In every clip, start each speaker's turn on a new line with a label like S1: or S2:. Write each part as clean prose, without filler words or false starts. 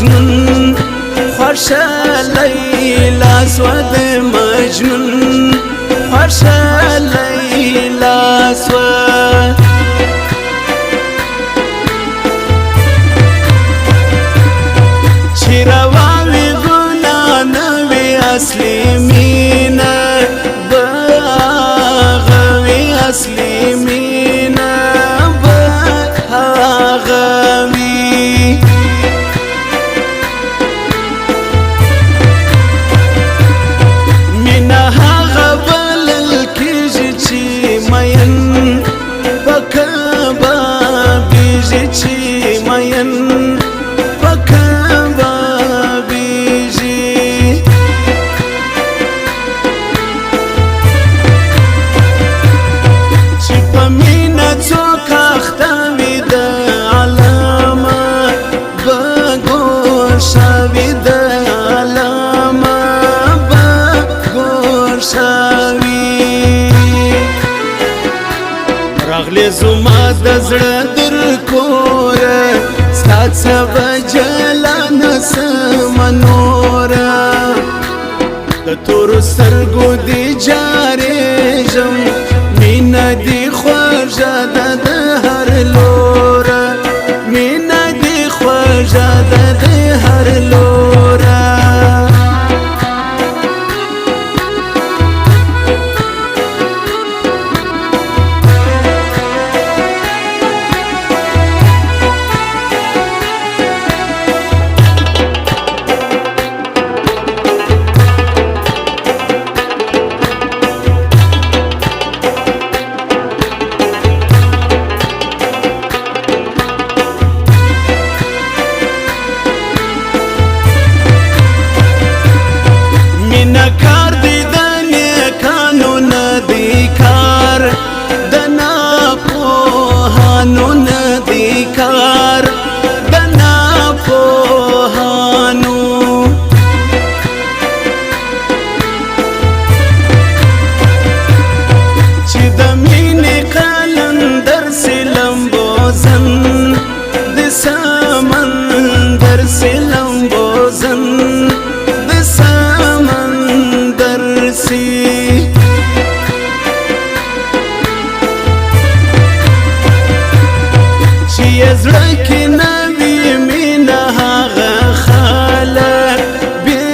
S1: مجنون خوشه لیلا سود مجنون خوشه لیلا سود چی رواوی گنا نوی اصلی مینا باغوی اصلی مینا باغوی مینا هاغا بلل کیجی چی مین پکبا بیجی چی مین پکبا بیجی چی پا مینا چوک اختاوی دا علامه بگور شاوی دا علامه بگور شاوی راغلی زما د زړه در کوره ستا څه به جلان سمنوره د تورو سترګو دې جارېږم مینه دې خوږه ده د هر لوره مینه دې خوږه ده د هر لوره کار دی د نیکانو ندی کار د ناپوهانو ندی کار د ناپوهانو چې د مینې قلندر سي لمبوزن د سمندر سي لمبوزن چې زړه کې نوي مینه هغه خلک بې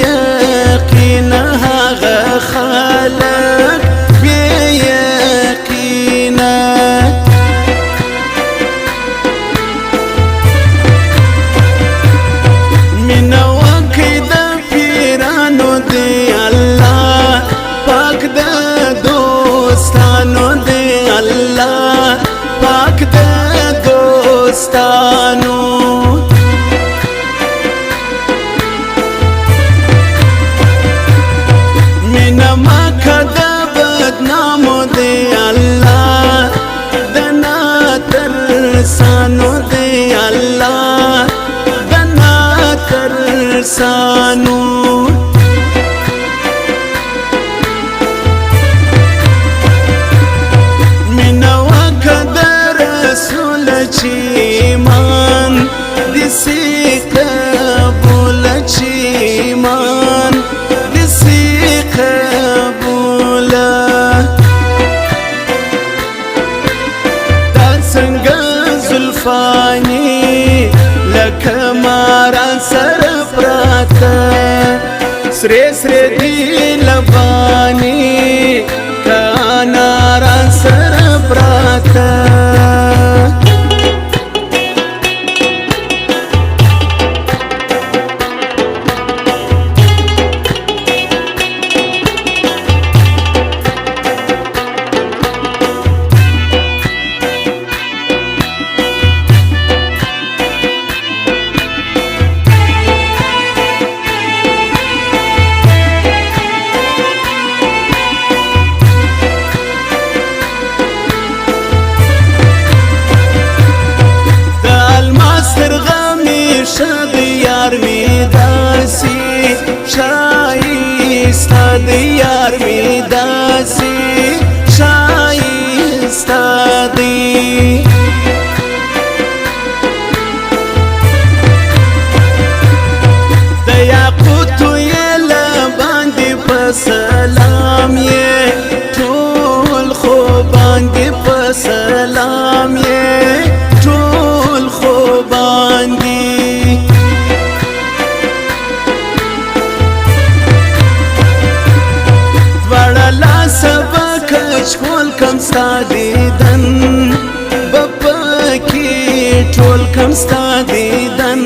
S1: یقینه هغه خلک بې یقینه مینه وکړئ د پیرانو دی الله پاک د دوستانو دی الله پاک د دوستانو مینه مکه د بدنامو دی الله د ناترسانو دی الله د ناترسانو چې ایمان دسی قبول چې ایمان دسی قبول دا څنګه زلفانی لکه ماران سره پراته سرې سرې دی لبانی که اناران سره پراته شایسته دی یار می داسی شایسته دی کم ستا دیدن بپکی ټول کم ستا دیدن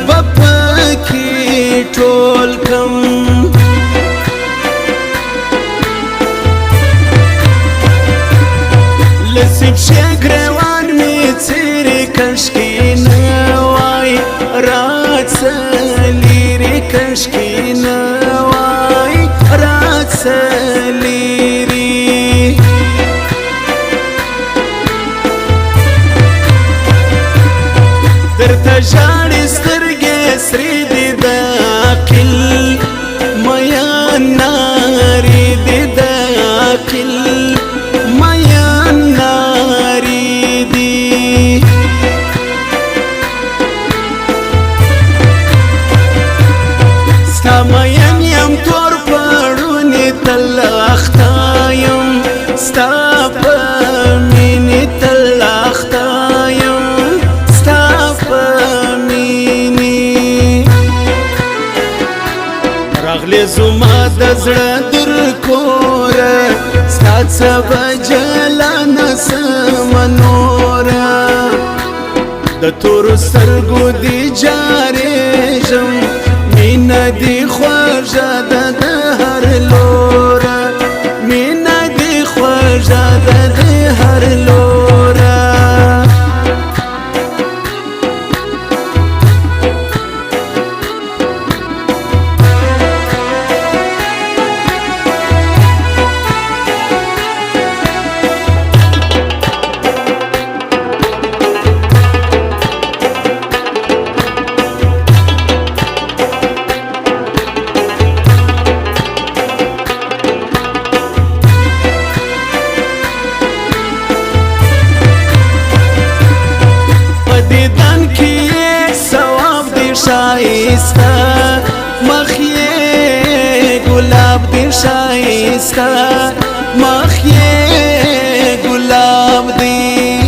S1: بپکی ټول کم لسیب شگروان می تیری کشکی نوای رات سلیری کشکی نوای رات سلیری در تجاری سترگی سری دی دا عقل میان ناری دی دا عقل میان ناری دی ستا میان یم تور پړونی تل اختایم ستا په مینې تل اختایم ستا په مینې راغلی زما د زړه در کوره ستا څه وجله نسمه نوره د تورو سترګو دې جارېږم مینه دې خوږه ده د هر لوره مینه دې خوږه ده د هر لوره شایسته مخیه گلاب دی شایسته مخیه گلاب دی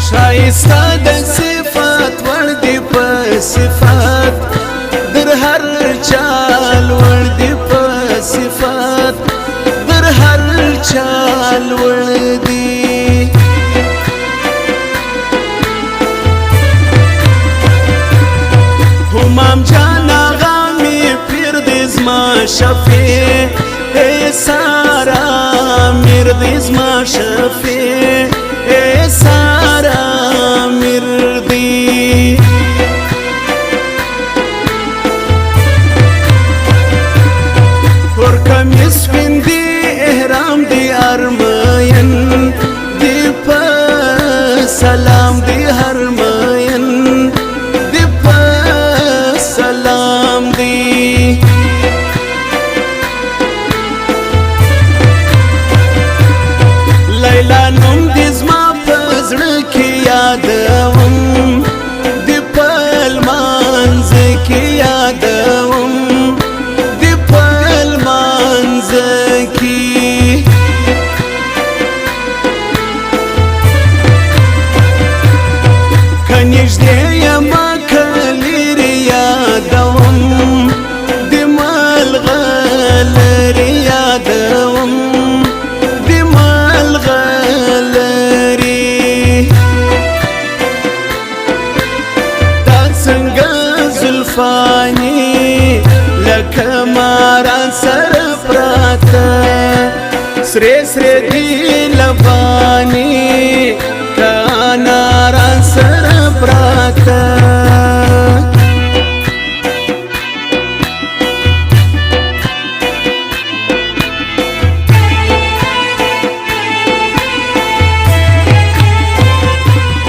S1: شایسته د صفات ور دی په صفات در هر چال ور دی په صفات در هر چال ور دی مام جان آغا می پیر دیز ما شفیع اے سارا میر دیز ما شفیع اے سارا میر دی اور کمی سپین دی احرام دی ارمین دی پا سلام دی حرمین سلام دی لیلا نوم دی زما پزړه کې یادوم دی پل مانځ کې یادوم دی پل مانځ کې کنيږدې یم فانی لکه ماران سر پراته سری سری دی لبانی که ناران سر پراته